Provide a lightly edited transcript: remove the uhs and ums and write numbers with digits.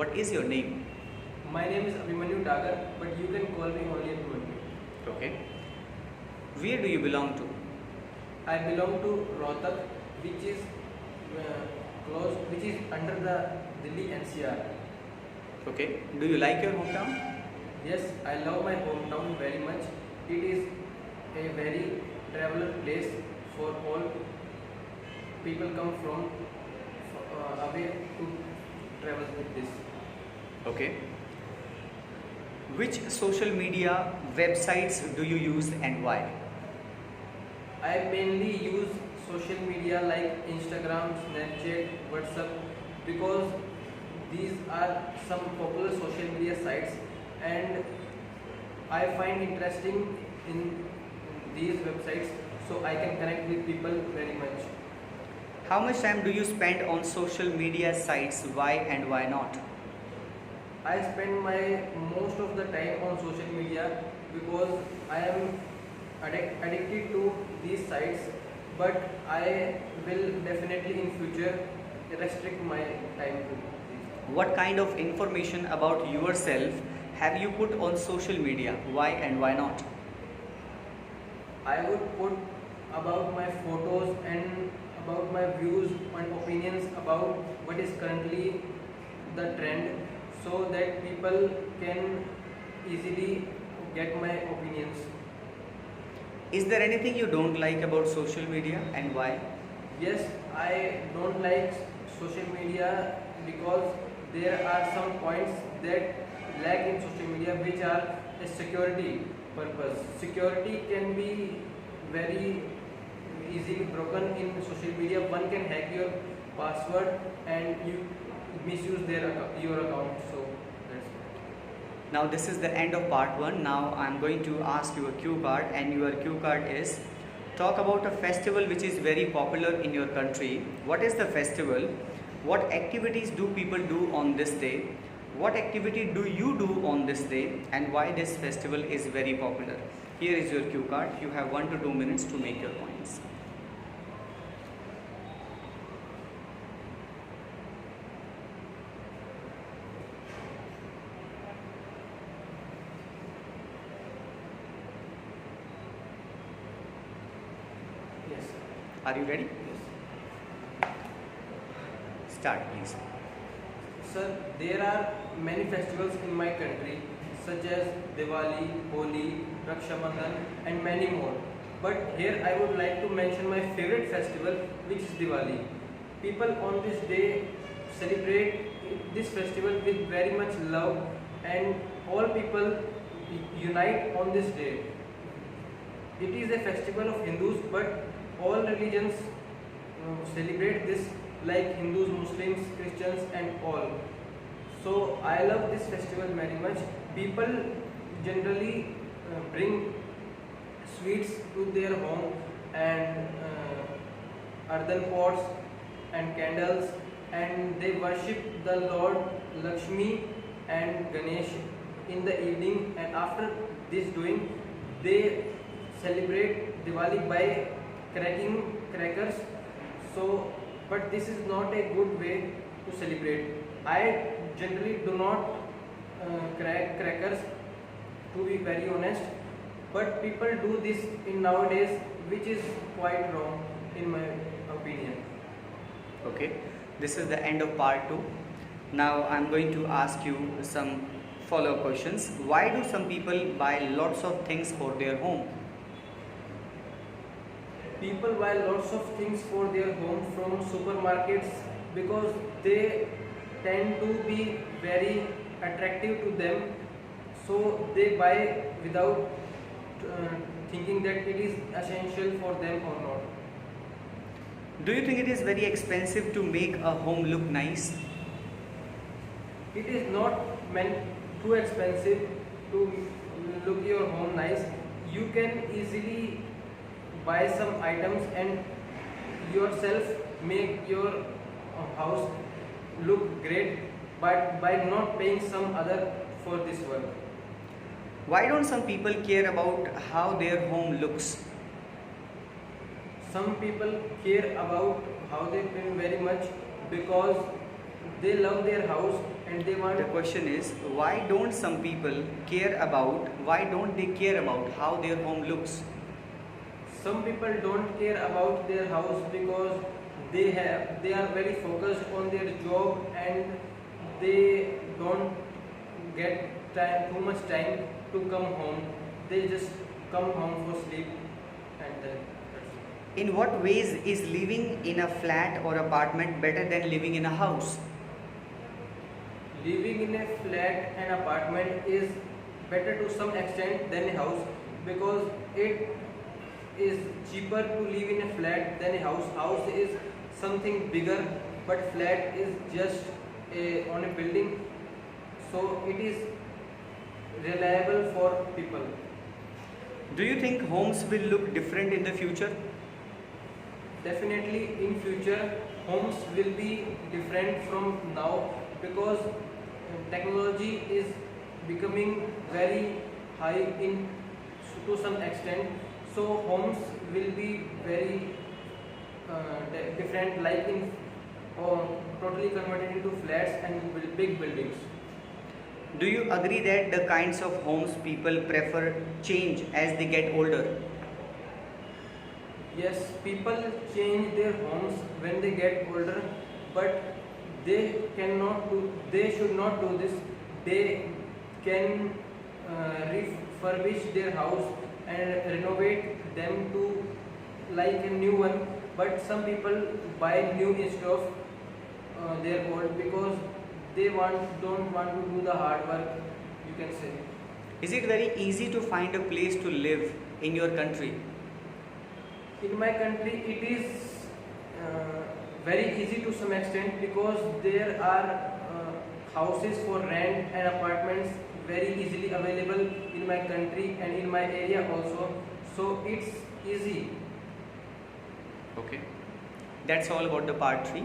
What is your name? My name is Abhimanyu Dagar, but you can call me only Abhimanyu. Okay. Where do you belong to? I belong to Rohtak, which is which is under the Delhi NCR. Okay. Do you like your hometown? Yes, I love my hometown very much. It is a very traveler place for all people come from away to travel with this. Okay. Which social media websites do you use and why? I mainly use social media like Instagram, Snapchat, WhatsApp because these are some popular social media sites and I find interesting in these websites so I can connect with people very much. How much time do you spend on social media sites? Why and why not? I spend my most of the time on social media because I am addicted to these sites, but I will definitely in future restrict my time to these. What kind of information about yourself have you put on social media? Why and why not? I would put about my photos and about my views and opinions about what is currently the trend so that people can easily get my opinions. Is there anything you don't like about social media and why? Yes, I don't like social media because there are some points that lack in social media which are a security purpose. Security can be very easily broken in social media. One can hack your password and you misuse your account. So that's it. Now this is the end of part 1. Now I am going to ask you a cue card, and your cue card is: talk about a festival which is very popular in your country. What is the festival? What activities do people do on this day? What activity do you do on this day, and why this festival is very popular? Here is your cue card. You have 1 to 2 minutes to make your points. Yes. Are you ready? Yes. Start, please. Sir, there are many festivals in my country such as Diwali, Holi, Raksha Bandhan and many more. But here I would like to mention my favorite festival, which is Diwali. People on this day celebrate this festival with very much love and all people unite on this day. It is a festival of Hindus, but all religions celebrate this like Hindus, Muslims, Christians and all. So I love this festival very much. People generally bring sweets to their home and earthen pots and candles and they worship the Lord Lakshmi and Ganesh in the evening, and after this doing they celebrate Diwali by cracking crackers. So but this is not a good way to celebrate. I generally do not crack crackers, to be very honest, but people do this in nowadays, which is quite wrong in my opinion. Okay, this is the end of part 2. Now I'm going to ask you some follow-up questions. Why do some people buy lots of things for their home? People buy lots of things for their home from supermarkets because they tend to be very attractive to them, so they buy without thinking that it is essential for them or not. Do you think it is very expensive to make a home look nice? It is not meant too expensive to look your home nice. You can easily buy some items and yourself make your house look great, but by not paying some other for this work. Why don't some people care about how their home looks? Some people care about how they feel very much because they love their house and they want. The question is, why don't they care about how their home looks? Some people don't care about their house because they are very focused on their job, and they don't get too much time to come home. They just come home for sleep, and then that's it. In what ways is living in a flat or apartment better than living in a house? Living in a flat and apartment is better to some extent than a house, because it is cheaper to live in a flat than a house. House is something bigger, but flat is just on a building, so it is reliable for people. Do you think homes will look different in the future? Definitely in future homes will be different from now, because technology is becoming very high in to some extent, so homes will be very different, like in totally converted into flats and big buildings. Do you agree that the kinds of homes people prefer change as they get older? Yes, people change their homes when they get older, but they should not do this. They can refurbish their house and renovate them to like a new one. But some people buy new instead of their old, because they don't want to do the hard work, you can say. Is it very easy to find a place to live in your country? In my country, it is very easy to some extent, because there are houses for rent and apartments very easily available in my country and in my area also. So it's easy. Okay. That's all about the part 3.